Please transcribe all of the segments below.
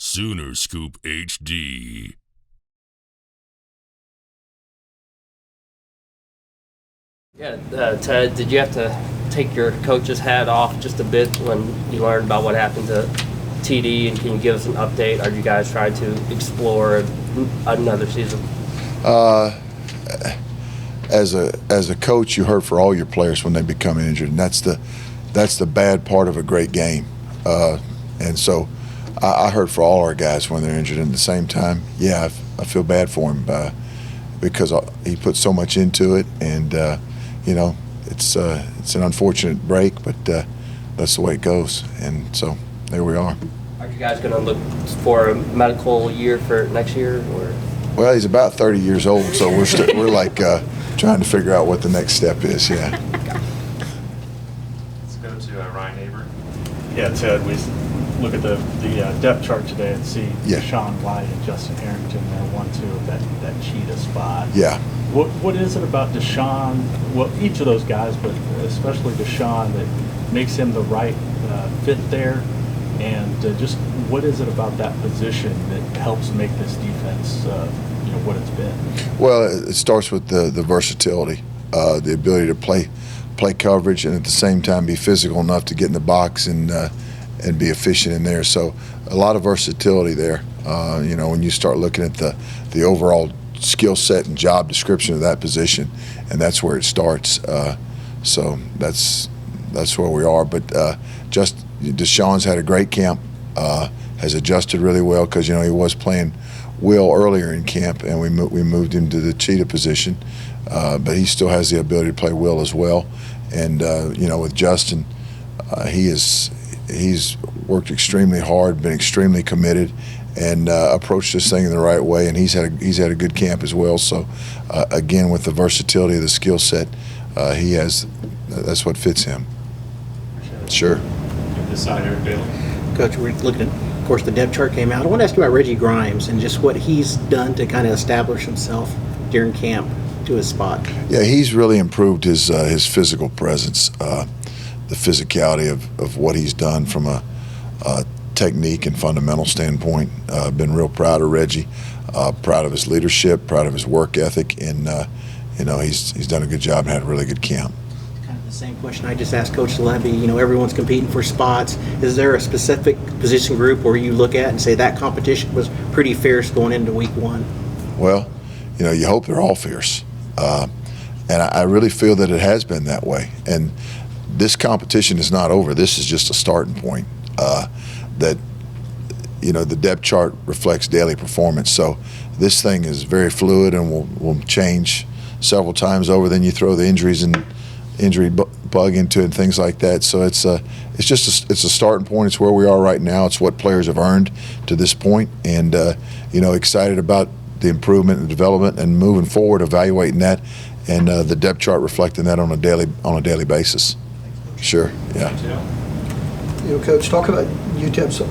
Sooner Scoop HD. Yeah, Ted, did you have to take your coach's hat off just a bit when you learned about what happened to TD, and can you give us an update? Are you guys trying to explore another season? As a coach, you hurt for all your players when they become injured, and that's the bad part of a great game. And so I hurt for all our guys when they're injured. And at the same time, yeah, I feel bad for him because he put so much into it, and you know, it's an unfortunate break, but that's the way it goes. And so there we are. Are you guys going to look for a medical year for next year, or? Well, he's about 30 years old, so we're like trying to figure out what the next step is. Yeah. Let's go to Ryan Aber. Yeah, Ted, we look at the depth chart today and see Yeah. Deshaun White and Justin Harrington there, 1-2 of that Cheetah spot. Yeah. What is it about Deshaun? Well, each of those guys, but especially Deshaun, that makes him the right fit there? And just what is it about that position that helps make this defense, what it's been? Well, it starts with the versatility, the ability to play coverage, and at the same time be physical enough to get in the box and be efficient in there. So a lot of versatility there. When you start looking at the overall skill set and job description of that position, and that's where it starts. So that's where we are. But Deshaun's had a great camp, has adjusted really well because he was playing Will earlier in camp, and we moved him to the Cheetah position. But he still has the ability to play Will as well. And with Justin, he's worked extremely hard, been extremely committed, and approached this thing in the right way. And he's had a good camp as well. So again, with the versatility of the skill set, that's what fits him. Sure. This side, Eric Bailey. Coach, we're looking at, of course, the depth chart came out. I want to ask you about Reggie Grimes and just what he's done to kind of establish himself during camp to his spot. Yeah, he's really improved his physical presence, the physicality of what he's done from a technique and fundamental standpoint. Been real proud of Reggie, proud of his leadership, proud of his work ethic, and he's done a good job and had a really good camp. Kind of the same question I just asked Coach Levy. Everyone's competing for spots. Is there a specific position group where you look at and say that competition was pretty fierce going into week one? Well, you hope they're all fierce, and I really feel that it has been that way. And this competition is not over. This is just a starting point. That the depth chart reflects daily performance. So this thing is very fluid and will change several times over. Then you throw the injury bug into it and things like that. So it's a starting point. It's where we are right now. It's what players have earned to this point, and excited about the improvement and development and moving forward, evaluating that, and the depth chart reflecting that on a daily basis. Sure. Yeah. Coach, talk about UTEP's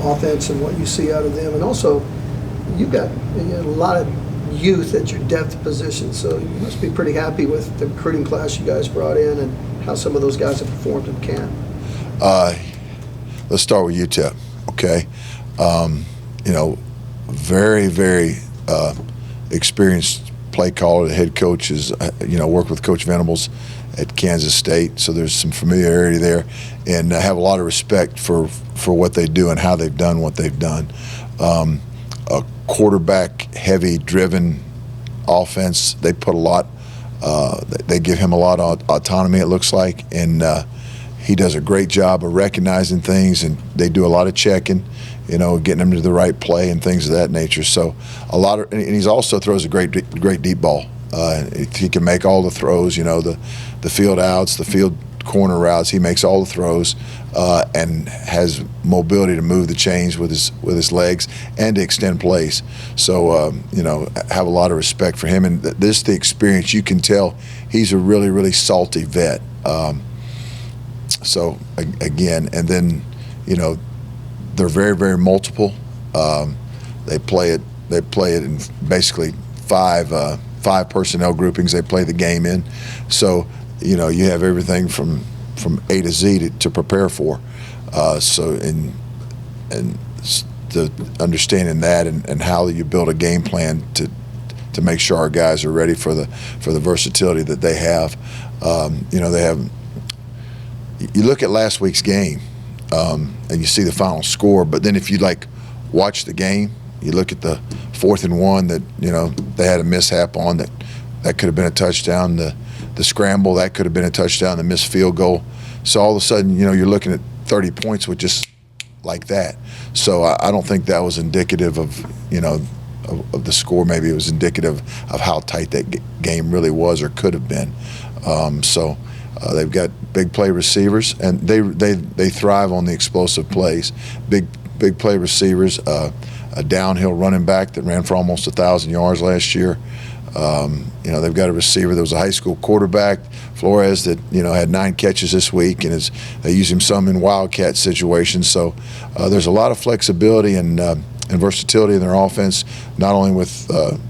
offense and what you see out of them, and also you've got a lot of youth at your depth position, so you must be pretty happy with the recruiting class you guys brought in and how some of those guys have performed in camp. Let's start with UTEP, okay? Very, very experienced play caller. The head coach is, worked with Coach Venables at Kansas State, so there's some familiarity there, and I have a lot of respect for what they do and how they've done what they've done. A quarterback-heavy, driven offense. They put a lot. They give him a lot of autonomy, it looks like, and he does a great job of recognizing things, and they do a lot of checking, getting him to the right play and things of that nature. So and he also throws a great deep ball. He can make all the throws, the field outs, the field corner routes. He makes all the throws and has mobility to move the chains with his legs and to extend plays. So have a lot of respect for him, and the experience. You can tell he's a really, really salty vet. So again, and then they're very, very multiple. They play it in basically five personnel groupings they play the game in. So you have everything from A to Z to prepare for. So the understanding that and how you build a game plan to make sure our guys are ready for the versatility that they have. They have. You look at last week's game, and you see the final score, but then if you watch the game, you look at the 4th and 1 that they had a mishap on that could have been a touchdown. The scramble, that could have been a touchdown. The missed field goal. So all of a sudden, you're looking at 30 points with just like that. So I don't think that was indicative of the score. Maybe it was indicative of how tight that game really was or could have been. They've got big play receivers, and they thrive on the explosive plays. Big play receivers, a downhill running back that ran for almost 1,000 yards last year. They've got a receiver that was a high school quarterback, Flores, that had 9 catches this week, and they use him some in wildcat situations. So there's a lot of flexibility and versatility in their offense, not only with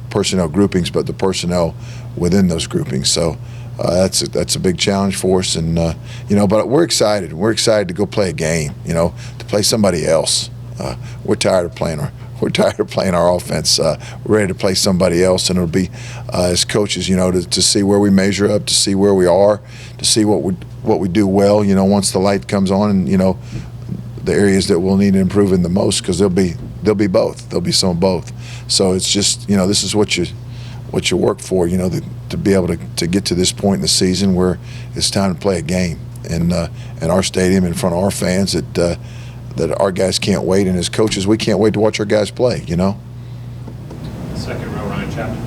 personnel groupings, but the personnel within those groupings. So that's a big challenge for us, and but we're excited. We're excited to go play a game. To play somebody else. We're tired of playing our offense. We're ready to play somebody else, and it'll be as coaches, to see where we measure up, to see where we are, to see what we do well. Once the light comes on, and the areas that we'll need to improve in the most, because there'll be both. There'll be some of both. So it's just this is what you work for. To be able to get to this point in the season where it's time to play a game in our stadium in front of our fans that our guys can't wait, and as coaches we can't wait to watch our guys play. Second row, Ryan Chapman.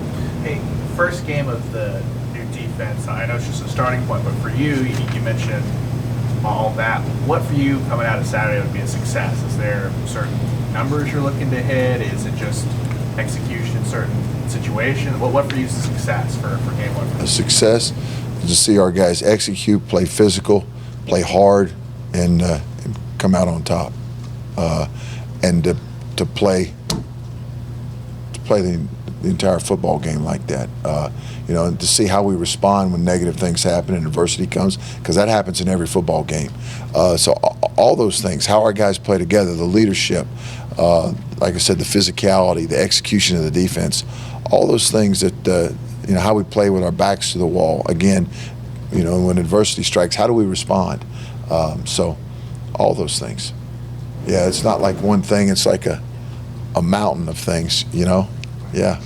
Hey, first game of the new defense, I know it's just a starting point, but for you mentioned all that. What for you coming out of Saturday would be a success? Is there certain numbers you're looking to hit? Is it just execution in certain situations? What for you is a success for game one? A success is to see our guys execute, play physical, play hard, and come out on top, and to play the entire football game like that, and to see how we respond when negative things happen and adversity comes, because that happens in every football game. So all those things, how our guys play together, the leadership, like I said, the physicality, the execution of the defense, all those things that how we play with our backs to the wall. Again, when adversity strikes, how do we respond? So all those things. Yeah, it's not like one thing. It's like a mountain of things, Yeah.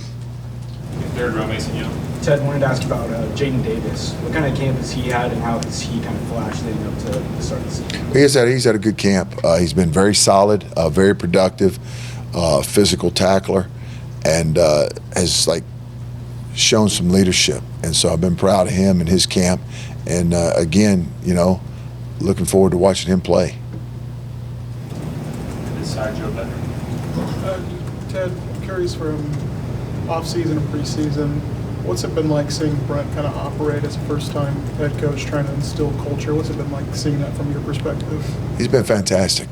Third row, Mason Young. Ted, wanted to ask about Jaden Davis. What kind of camp has he had, and how has he kind of flashed leading up to the start of the season? He's had a good camp. He's been very solid, very productive, physical tackler, and has shown some leadership. And so I've been proud of him and his camp. And again, looking forward to watching him play. This side, Joe Becker. Ted, I'm curious from off-season and preseason, what's it been like seeing Brent kind of operate as a first-time head coach, trying to instill culture? What's it been like seeing that from your perspective? He's been fantastic.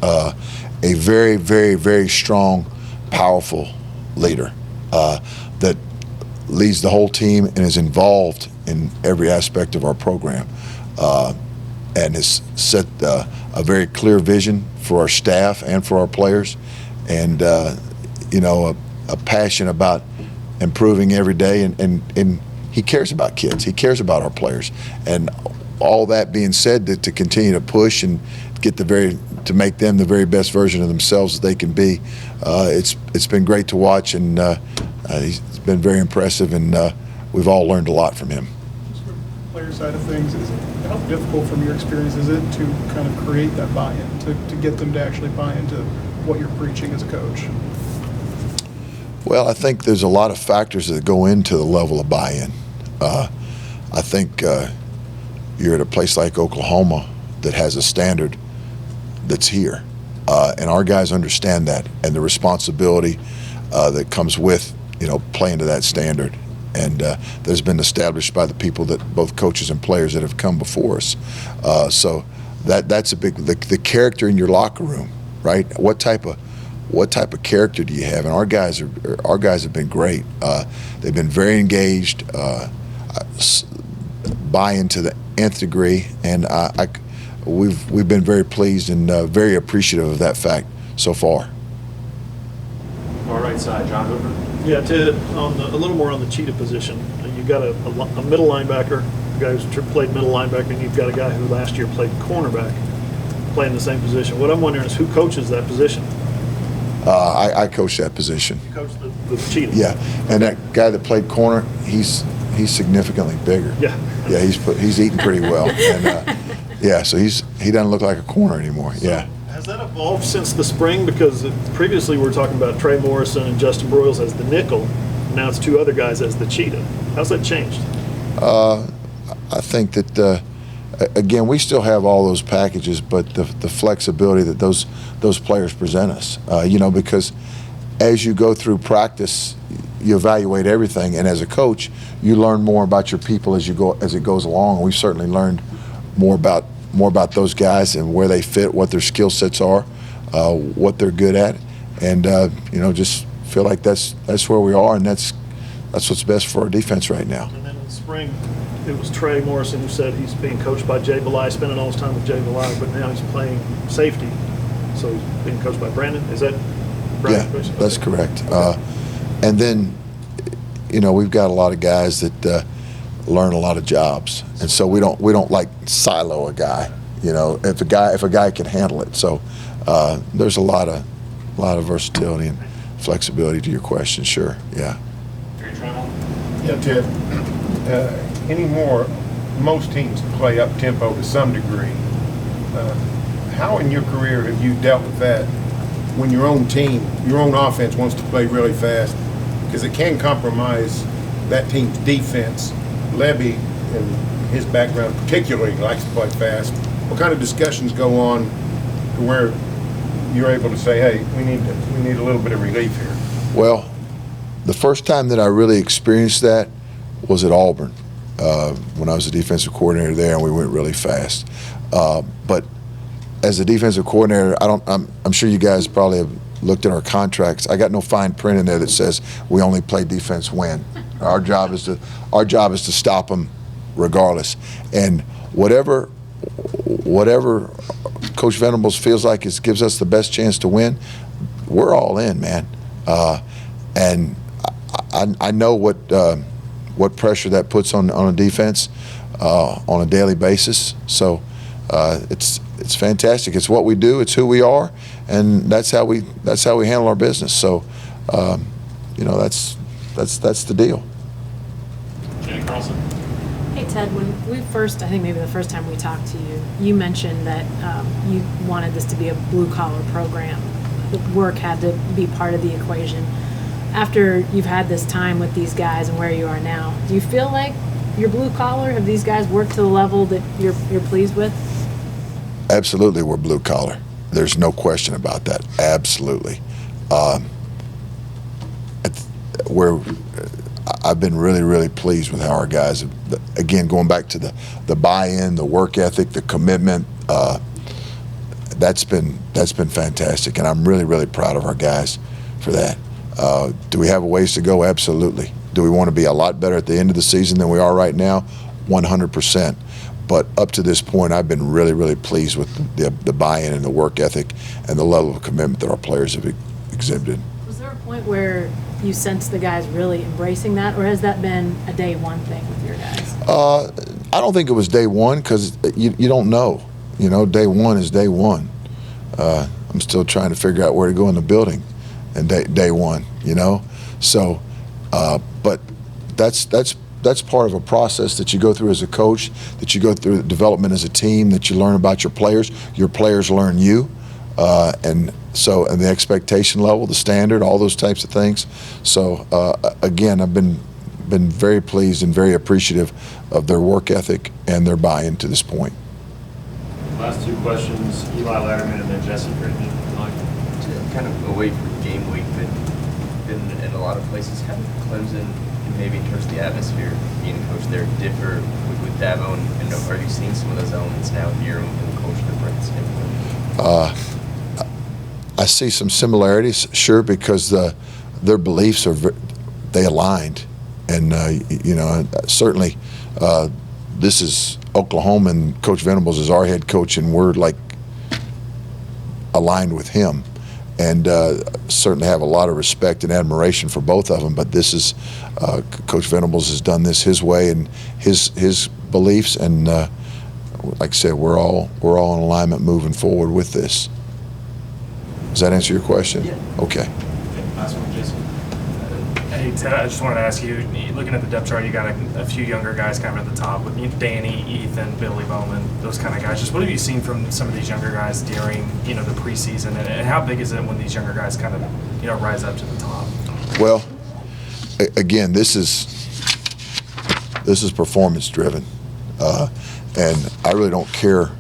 A very, very, very strong, powerful leader that leads the whole team and is involved in every aspect of our program. And has set a very clear vision for our staff and for our players, and a passion about improving every day, and he cares about kids. He cares about our players, and all that being said, to continue to push and get to make them the very best version of themselves that they can be. It's been great to watch, and he's been very impressive, and we've all learned a lot from him. Player side of things, how difficult from your experience is it to kind of create that buy-in, to get them to actually buy into what you're preaching as a coach? Well, I think there's a lot of factors that go into the level of buy-in. I think you're at a place like Oklahoma that has a standard that's here, and our guys understand that and the responsibility that comes with playing to that standard. And that's been established by the people that both coaches and players that have come before us. So that's a big the character in your locker room, right? What type of character do you have? And our guys have been great. They've been very engaged, buy into the nth degree, and we've been very pleased and very appreciative of that fact so far. right side, John Hoover. Yeah, Ted, a little more on the Cheetah position. You got a middle linebacker, a guy who's played middle linebacker, and you've got a guy who last year played cornerback, playing the same position. What I'm wondering is who coaches that position? I coach that position. You coach the Cheetah. Yeah, and that guy that played corner, he's significantly bigger. Yeah. Yeah, he's eating pretty well, and yeah, so he doesn't look like a corner anymore. Yeah. Has that evolved since the spring? Because previously we were talking about Trey Morrison and Justin Broyles as the nickel. Now it's two other guys as the Cheetah. How's that changed? I think that again, we still have all those packages, but the flexibility that those players present us, because as you go through practice, you evaluate everything, and as a coach, you learn more about your people as it goes along. We've certainly learned more about those guys and where they fit, what their skill sets are, what they're good at, and just feel like that's where we are, and that's what's best for our defense right now. And then in the spring, it was Trey Morrison who said he's being coached by Jay Belay, spending all his time with Jay Belay, but now he's playing safety, so he's being coached by Brandon. Is that Brandon? Yeah, that's correct. And then, we've got a lot of guys that learn a lot of jobs, and so we don't like silo a guy. If a guy can handle it. So there's a lot of versatility and flexibility to your question. Sure, yeah. Yeah, Ted. Anymore, most teams play up tempo to some degree. How in your career have you dealt with that when your own team, your own offense wants to play really fast? Because it can compromise that team's defense. Levy, in his background particularly, likes to play fast. What kind of discussions go on to where you're able to say, hey, we need a little bit of relief here? Well, the first time that I really experienced that was at Auburn, when I was the defensive coordinator there, and we went really fast. But as a defensive coordinator, I'm sure you guys probably have looked at our contracts. I got no fine print in there that says we only play defense when. Our job is to stop them regardless. And whatever Coach Venables feels like gives us the best chance to win, we're all in, man. And I know what pressure that puts on a defense on a daily basis. So it's fantastic. It's what we do. It's who we are, and that's how we handle our business. So that's the deal. Jenny Carlson. Hey Ted, when we first, I think maybe the first time we talked to you, you mentioned that you wanted this to be a blue-collar program. The work had to be part of the equation. After you've had this time with these guys and where you are now, do you feel like you're blue-collar? Have these guys worked to the level that you're pleased with? Absolutely, we're blue-collar. There's no question about that. Absolutely. I've been really, really pleased with how our guys have, again, going back to the buy-in, the work ethic, the commitment, that's been fantastic, and I'm really, really proud of our guys for that. Do we have a ways to go? Absolutely. Do we want to be a lot better at the end of the season than we are right now? 100%. But up to this point, I've been really, really pleased with the buy-in and the work ethic and the level of commitment that our players have exhibited. Was there a point where you sense the guys really embracing that, or has that been a day one thing with your guys? I don't think it was day one, because you don't know. Day one is day one. I'm still trying to figure out where to go in the building, and day one. So, but that's part of a process that you go through as a coach, that you go through development as a team, that you learn about your players learn you, and the expectation level, the standard, all those types of things. So again, I've been very pleased and very appreciative of their work ethic and their buy-in to this point. Last two questions, Eli Latterman and then Jesse Friedman. Kind of away from game week, but been in a lot of places. How did Clemson, and maybe in terms of the atmosphere, being a coach there, differ with Dabo? And are you seeing some of those elements now with your own coach from Brent standpoint? I see some similarities, sure, because their beliefs they aligned, and certainly this is Oklahoma, and Coach Venables is our head coach, and we're like aligned with him, and certainly have a lot of respect and admiration for both of them. But this is Coach Venables has done this his way and his beliefs, and like I said, we're all in alignment moving forward with this. Does that answer your question? Yeah. Okay. Last one, Jason. Hey, Ted, I just wanted to ask you, looking at the depth chart, you got a few younger guys kind of at the top with Danny, Ethan, Billy Bowman, those kind of guys. Just what have you seen from some of these younger guys during, the preseason, and how big is it when these younger guys kind of, rise up to the top? Well, again, this is performance driven, and I really don't care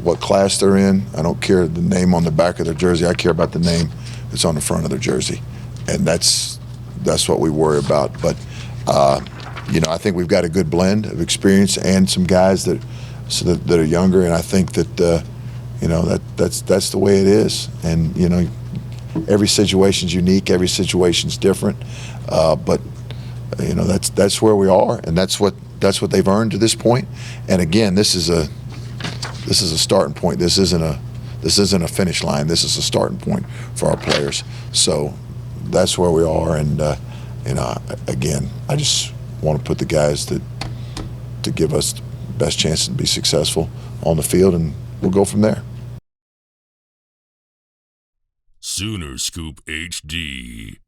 what class they're in. I don't care the name on the back of their jersey. I care about the name that's on the front of their jersey, and that's what we worry about. But I think we've got a good blend of experience and some guys that are younger, and I think that that's the way it is. And every situation's unique, every situation's different, but that's where we are, and that's what they've earned to this point. And again, this is a starting point. This isn't a finish line. This is a starting point for our players. So that's where we are. And again, I just want to put the guys to give us the best chance to be successful on the field, and we'll go from there. Sooner Scoop HD.